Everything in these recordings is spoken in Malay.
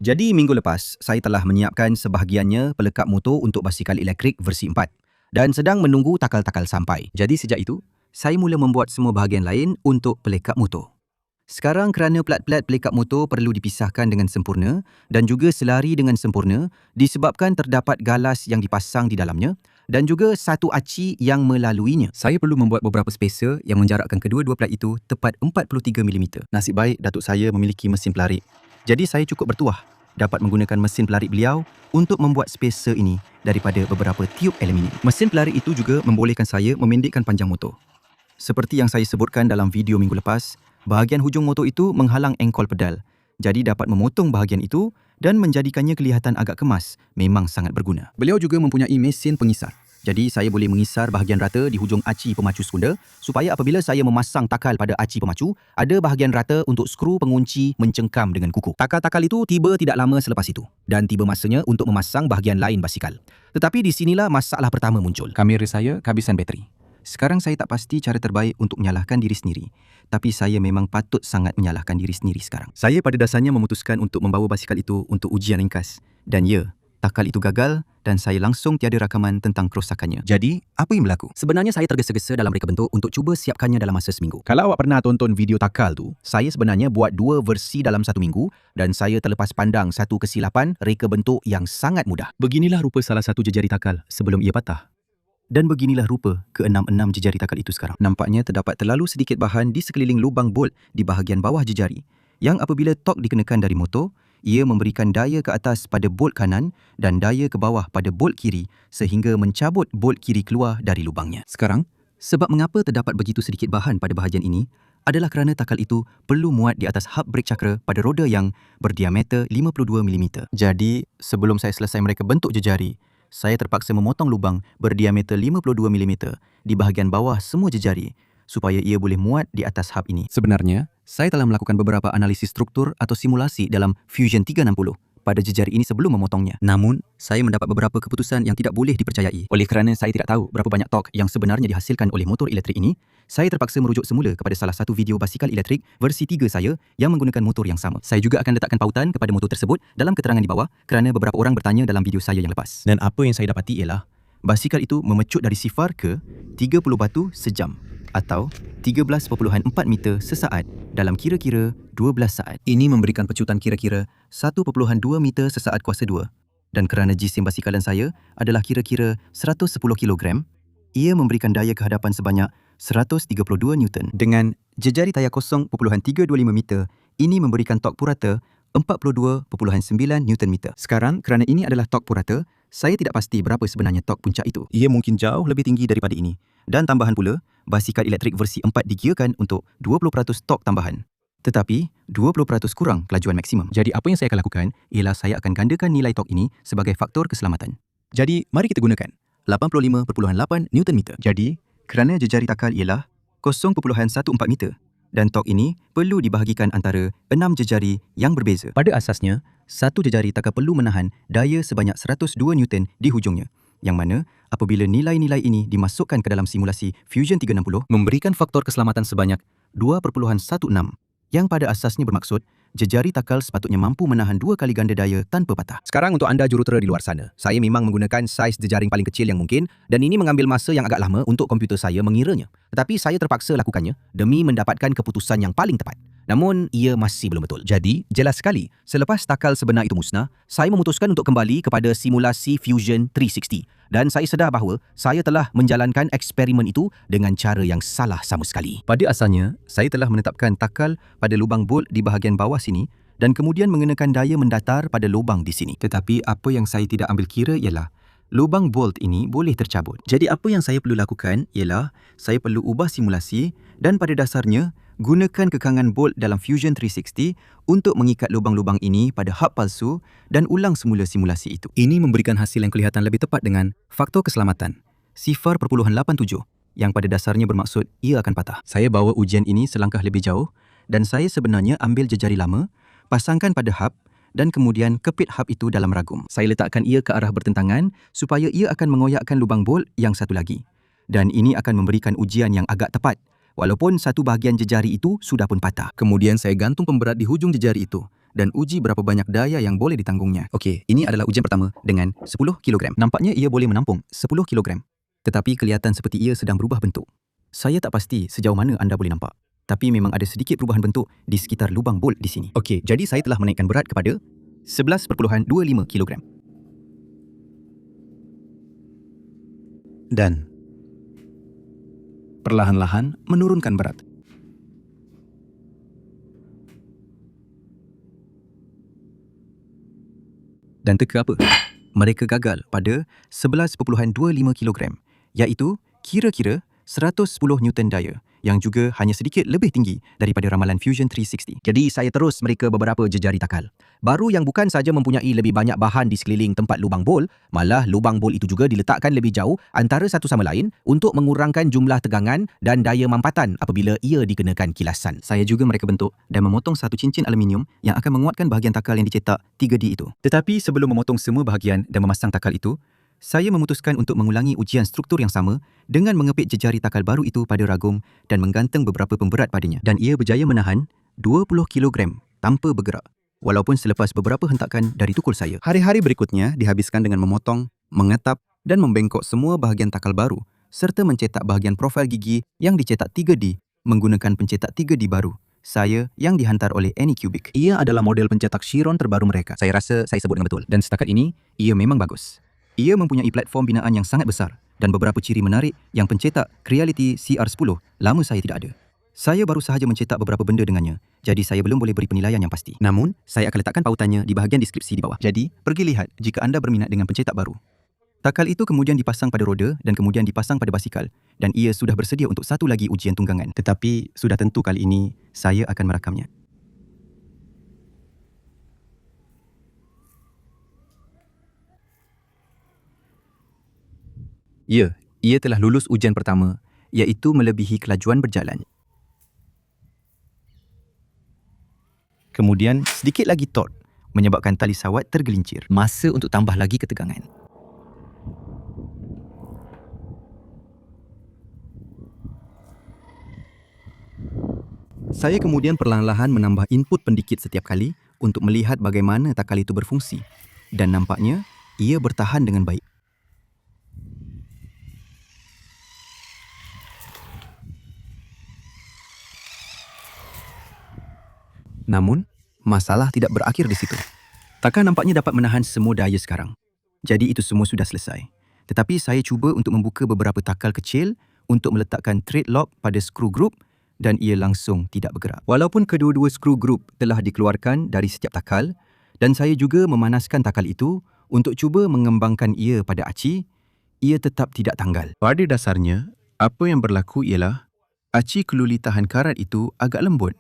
Jadi minggu lepas, saya telah menyiapkan sebahagiannya pelekap motor untuk basikal elektrik versi 4 dan sedang menunggu takal-takal sampai. Jadi sejak itu, saya mula membuat semua bahagian lain untuk pelekap motor. Sekarang kerana plat-plat pelekap motor perlu dipisahkan dengan sempurna dan juga selari dengan sempurna disebabkan terdapat galas yang dipasang di dalamnya dan juga satu aci yang melaluinya. Saya perlu membuat beberapa spacer yang menjarakkan kedua-dua plat itu tepat 43mm. Nasib baik datuk saya memiliki mesin pelarik. Jadi saya cukup bertuah dapat menggunakan mesin pelarik beliau untuk membuat spacer ini daripada beberapa tiub aluminium. Mesin pelarik itu juga membolehkan saya memendekkan panjang motor. Seperti yang saya sebutkan dalam video minggu lepas, bahagian hujung motor itu menghalang engkol pedal. Jadi dapat memotong bahagian itu dan menjadikannya kelihatan agak kemas memang sangat berguna. Beliau juga mempunyai mesin pengisar. Jadi saya boleh mengisar bahagian rata di hujung aci pemacu sekunder supaya apabila saya memasang takal pada aci pemacu, ada bahagian rata untuk skru pengunci mencengkam dengan kukuh. Takal-takal itu tiba tidak lama selepas itu dan tiba masanya untuk memasang bahagian lain basikal. Tetapi di sinilah masalah pertama muncul. Kamera saya kehabisan bateri. Sekarang saya tak pasti cara terbaik untuk menyalahkan diri sendiri. Tapi saya memang patut sangat menyalahkan diri sendiri sekarang. Saya pada dasarnya memutuskan untuk membawa basikal itu untuk ujian ringkas. Dan ya, takal itu gagal dan saya langsung tiada rakaman tentang kerosakannya. Jadi, apa yang berlaku? Sebenarnya saya tergesa-gesa dalam reka bentuk untuk cuba siapkannya dalam masa seminggu. Kalau awak pernah tonton video takal tu, saya sebenarnya buat 2 versi dalam 1 minggu dan saya terlepas pandang satu kesilapan reka bentuk yang sangat mudah. Beginilah rupa salah satu jejari takal sebelum ia patah. Dan beginilah rupa ke-6 jejari takal itu sekarang. Nampaknya terdapat terlalu sedikit bahan di sekeliling lubang bolt di bahagian bawah jejari yang apabila tork dikenakan dari motor, ia memberikan daya ke atas pada bolt kanan dan daya ke bawah pada bolt kiri sehingga mencabut bolt kiri keluar dari lubangnya. Sekarang, sebab mengapa terdapat begitu sedikit bahan pada bahagian ini adalah kerana takal itu perlu muat di atas hub brake cakra pada roda yang berdiameter 52mm. Jadi, sebelum saya selesai mereka bentuk jejari, saya terpaksa memotong lubang berdiameter 52mm di bahagian bawah semua jejari supaya ia boleh muat di atas hub ini. Sebenarnya, saya telah melakukan beberapa analisis struktur atau simulasi dalam Fusion 360 pada jejari ini sebelum memotongnya. Namun, saya mendapat beberapa keputusan yang tidak boleh dipercayai. Oleh kerana saya tidak tahu berapa banyak tork yang sebenarnya dihasilkan oleh motor elektrik ini, saya terpaksa merujuk semula kepada salah satu video basikal elektrik versi 3 saya yang menggunakan motor yang sama. Saya juga akan letakkan pautan kepada motor tersebut dalam keterangan di bawah kerana beberapa orang bertanya dalam video saya yang lepas. Dan apa yang saya dapati ialah, basikal itu memecut dari 0 ke 30 batu sejam atau 13.4 meter sesaat dalam kira-kira 12 saat. Ini memberikan pecutan kira-kira 1.2 meter sesaat kuasa 2. Dan kerana jisim basikalan saya adalah kira-kira 110 kilogram, ia memberikan daya kehadapan sebanyak 132 Newton. Dengan jejari tayar 0.325 meter, ini memberikan tork purata 42.9 Newton meter. Sekarang, kerana ini adalah tork purata, saya tidak pasti berapa sebenarnya tork puncak itu. Ia mungkin jauh lebih tinggi daripada ini. Dan tambahan pula, basikal elektrik versi 4 digiakan untuk 20% tork tambahan. Tetapi, 20% kurang kelajuan maksimum. Jadi apa yang saya akan lakukan ialah saya akan gandakan nilai tork ini sebagai faktor keselamatan. Jadi, mari kita gunakan 85.8 Newton meter. Jadi, kerana jejari takal ialah 0.14 meter dan tork ini perlu dibahagikan antara 6 jejari yang berbeza. Pada asasnya, satu jejari takkan perlu menahan daya sebanyak 102 Newton di hujungnya. Yang mana apabila nilai-nilai ini dimasukkan ke dalam simulasi Fusion 360 memberikan faktor keselamatan sebanyak 2.16 yang pada asasnya bermaksud jejari takal sepatutnya mampu menahan 2 kali ganda daya tanpa patah. Sekarang untuk anda jurutera di luar sana, saya memang menggunakan saiz jejaring paling kecil yang mungkin dan ini mengambil masa yang agak lama untuk komputer saya mengiranya. Tetapi saya terpaksa lakukannya demi mendapatkan keputusan yang paling tepat. Namun, ia masih belum betul. Jadi, jelas sekali, selepas takal sebenar itu musnah, saya memutuskan untuk kembali kepada simulasi Fusion 360. Dan saya sedar bahawa saya telah menjalankan eksperimen itu dengan cara yang salah sama sekali. Pada asalnya, saya telah menetapkan takal pada lubang bolt di bahagian bawah sini dan kemudian mengenakan daya mendatar pada lubang di sini. Tetapi apa yang saya tidak ambil kira ialah lubang bolt ini boleh tercabut. Jadi apa yang saya perlu lakukan ialah saya perlu ubah simulasi dan pada dasarnya gunakan kekangan bolt dalam Fusion 360 untuk mengikat lubang-lubang ini pada hub palsu dan ulang semula simulasi itu. Ini memberikan hasil yang kelihatan lebih tepat dengan faktor keselamatan 0.87 yang pada dasarnya bermaksud ia akan patah. Saya bawa ujian ini selangkah lebih jauh dan saya sebenarnya ambil jejari lama, pasangkan pada hub dan kemudian kepit hub itu dalam ragum. Saya letakkan ia ke arah bertentangan supaya ia akan mengoyakkan lubang bolt yang satu lagi. Dan ini akan memberikan ujian yang agak tepat walaupun satu bahagian jejari itu sudah pun patah. Kemudian saya gantung pemberat di hujung jejari itu dan uji berapa banyak daya yang boleh ditanggungnya. Okey, ini adalah ujian pertama dengan 10 kilogram. Nampaknya ia boleh menampung 10 kilogram. Tetapi kelihatan seperti ia sedang berubah bentuk. Saya tak pasti sejauh mana anda boleh nampak. Tapi memang ada sedikit perubahan bentuk di sekitar lubang bolt di sini. Okey, jadi saya telah menaikkan berat kepada 11.25 kilogram. Dan perlahan-lahan menurunkan berat. Dan teka apa? Mereka gagal pada 11.25 kilogram, iaitu kira-kira 110 Newton daya yang juga hanya sedikit lebih tinggi daripada ramalan Fusion 360. Jadi saya terus mereka beberapa jejari takal. Baru yang bukan saja mempunyai lebih banyak bahan di sekeliling tempat lubang bol, malah lubang bol itu juga diletakkan lebih jauh antara satu sama lain untuk mengurangkan jumlah tegangan dan daya mampatan apabila ia dikenakan kilasan. Saya juga mereka bentuk dan memotong satu cincin aluminium yang akan menguatkan bahagian takal yang dicetak 3D itu. Tetapi sebelum memotong semua bahagian dan memasang takal itu, saya memutuskan untuk mengulangi ujian struktur yang sama dengan mengepit jejari takal baru itu pada ragum dan menggantung beberapa pemberat padanya. Dan ia berjaya menahan 20 kilogram tanpa bergerak, walaupun selepas beberapa hentakan dari tukul saya. Hari-hari berikutnya dihabiskan dengan memotong, mengetap dan membengkok semua bahagian takal baru serta mencetak bahagian profil gigi yang dicetak 3D menggunakan pencetak 3D baru saya yang dihantar oleh Anycubic. Ia adalah model pencetak Chiron terbaru mereka. Saya rasa saya sebut dengan betul. Dan setakat ini, ia memang bagus. Ia mempunyai platform binaan yang sangat besar dan beberapa ciri menarik yang pencetak Creality CR10 lama saya tidak ada. Saya baru sahaja mencetak beberapa benda dengannya, jadi saya belum boleh beri penilaian yang pasti. Namun, saya akan letakkan pautannya di bahagian deskripsi di bawah. Jadi, pergi lihat jika anda berminat dengan pencetak baru. Takal itu kemudian dipasang pada roda dan kemudian dipasang pada basikal dan ia sudah bersedia untuk satu lagi ujian tunggangan. Tetapi, sudah tentu kali ini saya akan merakamnya. Ya, ia telah lulus ujian pertama, iaitu melebihi kelajuan berjalan. Kemudian, sedikit lagi tort, menyebabkan tali sawat tergelincir. Masa untuk tambah lagi ketegangan. Saya kemudian perlahan-lahan menambah input pendikit setiap kali untuk melihat bagaimana takal itu berfungsi. Dan nampaknya, ia bertahan dengan baik. Namun, masalah tidak berakhir di situ. Takal nampaknya dapat menahan semua daya sekarang. Jadi itu semua sudah selesai. Tetapi saya cuba untuk membuka beberapa takal kecil untuk meletakkan thread lock pada skru group dan ia langsung tidak bergerak. Walaupun kedua-dua skru group telah dikeluarkan dari setiap takal dan saya juga memanaskan takal itu untuk cuba mengembangkan ia pada aci, ia tetap tidak tanggal. Pada dasarnya, apa yang berlaku ialah aci keluli tahan karat itu agak lembut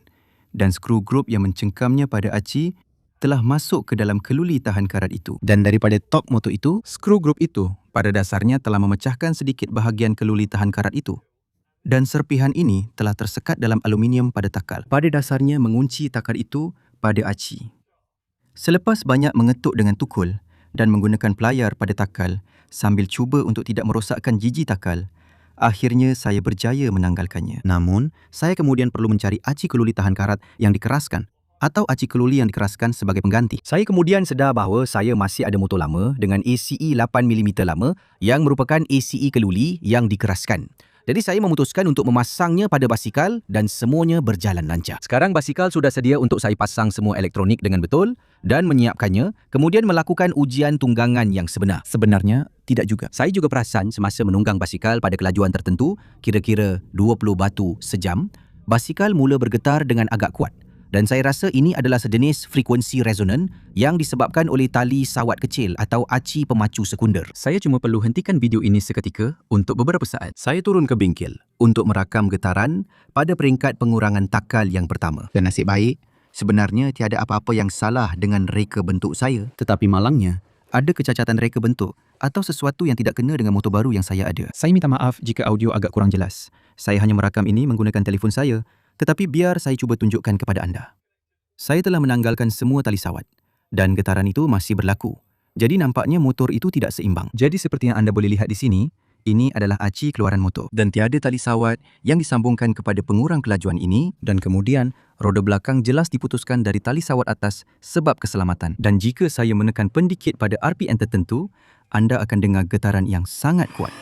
dan skru group yang mencengkamnya pada aci telah masuk ke dalam keluli tahan karat itu. Dan daripada torque motor itu, skru group itu pada dasarnya telah memecahkan sedikit bahagian keluli tahan karat itu. Dan serpihan ini telah tersekat dalam aluminium pada takal. Pada dasarnya mengunci takal itu pada aci. Selepas banyak mengetuk dengan tukul dan menggunakan pelayar pada takal sambil cuba untuk tidak merosakkan jiji takal, akhirnya saya berjaya menanggalkannya. Namun, saya kemudian perlu mencari aci keluli tahan karat yang dikeraskan atau aci keluli yang dikeraskan sebagai pengganti. Saya kemudian sedar bahawa saya masih ada motor lama dengan ACE 8mm lama yang merupakan ACE keluli yang dikeraskan. Jadi saya memutuskan untuk memasangnya pada basikal dan semuanya berjalan lancar. Sekarang basikal sudah sedia untuk saya pasang semua elektronik dengan betul dan menyiapkannya, kemudian melakukan ujian tunggangan yang sebenar. Sebenarnya, tidak juga. Saya juga perasan semasa menunggang basikal pada kelajuan tertentu, kira-kira 20 batu sejam, basikal mula bergetar dengan agak kuat. Dan saya rasa ini adalah sejenis frekuensi resonan yang disebabkan oleh tali sawat kecil atau aci pemacu sekunder. Saya cuma perlu hentikan video ini seketika untuk beberapa saat. Saya turun ke bengkel untuk merakam getaran pada peringkat pengurangan takal yang pertama. Dan nasib baik, sebenarnya tiada apa-apa yang salah dengan reka bentuk saya. Tetapi malangnya, ada kecacatan reka bentuk atau sesuatu yang tidak kena dengan motor baru yang saya ada. Saya minta maaf jika audio agak kurang jelas. Saya hanya merakam ini menggunakan telefon saya. Tetapi biar saya cuba tunjukkan kepada anda. Saya telah menanggalkan semua tali sawat dan getaran itu masih berlaku. Jadi nampaknya motor itu tidak seimbang. Jadi seperti yang anda boleh lihat di sini, ini adalah aci keluaran motor. Dan tiada tali sawat yang disambungkan kepada pengurang kelajuan ini dan kemudian Roda belakang jelas diputuskan dari tali sawat atas sebab keselamatan. Dan jika saya menekan pendikit pada RPM tertentu, anda akan dengar getaran yang sangat kuat.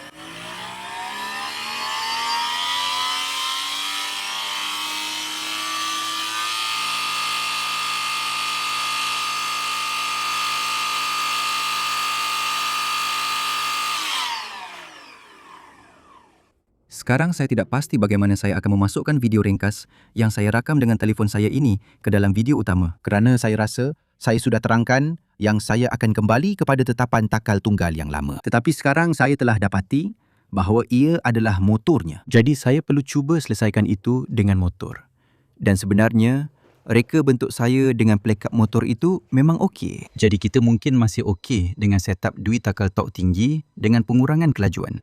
Sekarang saya tidak pasti bagaimana saya akan memasukkan video ringkas yang saya rakam dengan telefon saya ini ke dalam video utama, kerana saya rasa saya sudah terangkan yang saya akan kembali kepada tetapan takal tunggal yang lama. Tetapi sekarang saya telah dapati bahawa ia adalah motornya. Jadi saya perlu cuba selesaikan itu dengan motor. Dan sebenarnya reka bentuk saya dengan plekap motor itu memang okey. Jadi kita mungkin masih okey dengan setup dui takal tok tinggi dengan pengurangan kelajuan.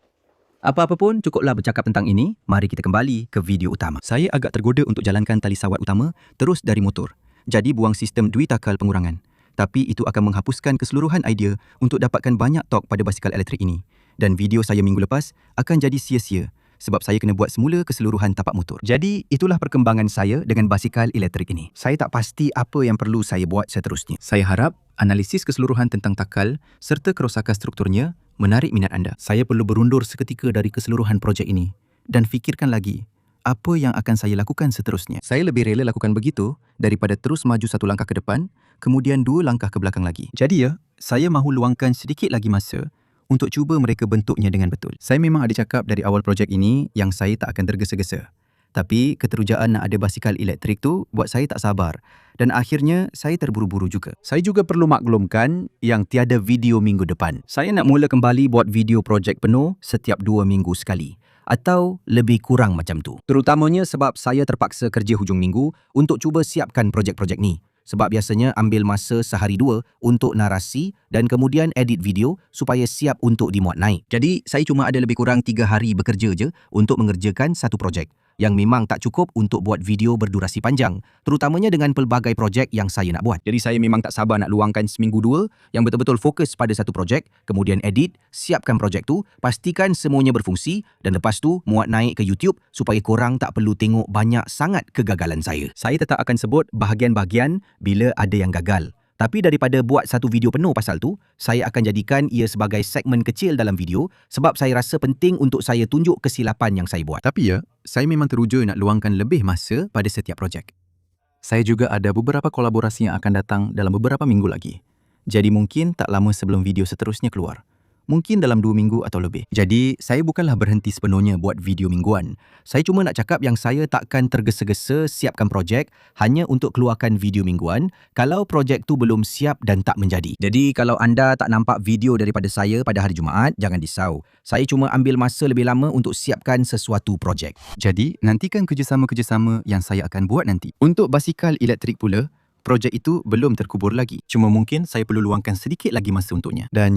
Apa-apa pun, cukuplah bercakap tentang ini. Mari kita kembali ke video utama. Saya agak tergoda untuk jalankan tali sawat utama terus dari motor. Jadi buang sistem dui takal pengurangan. Tapi itu akan menghapuskan keseluruhan idea untuk dapatkan banyak torque pada basikal elektrik ini. Dan video saya minggu lepas akan jadi sia-sia sebab saya kena buat semula keseluruhan tapak motor. Jadi itulah perkembangan saya dengan basikal elektrik ini. Saya tak pasti apa yang perlu saya buat seterusnya. Saya harap analisis keseluruhan tentang takal serta kerosakan strukturnya menarik minat anda. Saya perlu berundur seketika dari keseluruhan projek ini dan fikirkan lagi apa yang akan saya lakukan seterusnya. Saya lebih rela lakukan begitu daripada terus maju satu langkah ke depan, kemudian dua langkah ke belakang lagi. Jadi saya mahu luangkan sedikit lagi masa untuk cuba mereka bentuknya dengan betul. Saya memang ada cakap dari awal projek ini yang saya tak akan tergesa-gesa. Tapi keterujaan nak ada basikal elektrik tu buat saya tak sabar. Dan akhirnya saya terburu-buru juga. Saya juga perlu maklumkan yang tiada video minggu depan. Saya nak mula kembali buat video projek penuh setiap 2 minggu sekali. Atau lebih kurang macam tu. Terutamanya sebab saya terpaksa kerja hujung minggu untuk cuba siapkan projek-projek ni. Sebab biasanya ambil masa sehari 2 untuk narasi dan kemudian edit video supaya siap untuk dimuat naik. Jadi saya cuma ada lebih kurang 3 hari bekerja je untuk mengerjakan satu projek. Yang memang tak cukup untuk buat video berdurasi panjang, terutamanya dengan pelbagai projek yang saya nak buat. Jadi saya memang tak sabar nak luangkan seminggu 2 yang betul-betul fokus pada satu projek, kemudian edit, siapkan projek tu, pastikan semuanya berfungsi dan lepas tu muat naik ke YouTube supaya korang tak perlu tengok banyak sangat kegagalan saya. Saya tetap akan sebut bahagian-bahagian bila ada yang gagal. Tapi daripada buat satu video penuh pasal tu, saya akan jadikan ia sebagai segmen kecil dalam video sebab saya rasa penting untuk saya tunjuk kesilapan yang saya buat. Tapi saya memang teruja nak luangkan lebih masa pada setiap projek. Saya juga ada beberapa kolaborasi yang akan datang dalam beberapa minggu lagi. Jadi mungkin tak lama sebelum video seterusnya keluar. Mungkin dalam 2 minggu atau lebih. Jadi, saya bukanlah berhenti sepenuhnya buat video mingguan. Saya cuma nak cakap yang saya takkan tergesa-gesa siapkan projek hanya untuk keluarkan video mingguan kalau projek tu belum siap dan tak menjadi. Jadi, kalau anda tak nampak video daripada saya pada hari Jumaat, jangan risau. Saya cuma ambil masa lebih lama untuk siapkan sesuatu projek. Jadi, nantikan kerjasama-kerjasama yang saya akan buat nanti. Untuk basikal elektrik pula, projek itu belum terkubur lagi. Cuma mungkin saya perlu luangkan sedikit lagi masa untuknya. Dan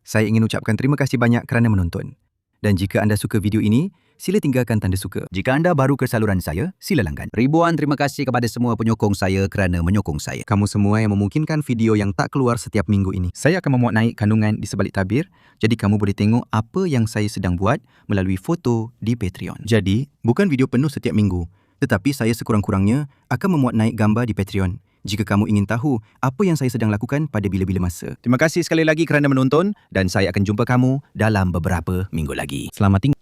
saya ingin ucapkan terima kasih banyak kerana menonton. Dan jika anda suka video ini, sila tinggalkan tanda suka. Jika anda baru ke saluran saya, sila langgan. Ribuan terima kasih kepada semua penyokong saya kerana menyokong saya. Kamu semua yang memungkinkan video yang tak keluar setiap minggu ini. Saya akan memuat naik kandungan di sebalik tabir, jadi kamu boleh tengok apa yang saya sedang buat melalui foto di Patreon. Jadi, bukan video penuh setiap minggu, tetapi saya sekurang-kurangnya akan memuat naik gambar di Patreon. Jika kamu ingin tahu apa yang saya sedang lakukan pada bila-bila masa. Terima kasih sekali lagi kerana menonton dan saya akan jumpa kamu dalam beberapa minggu lagi. Selamat tinggal.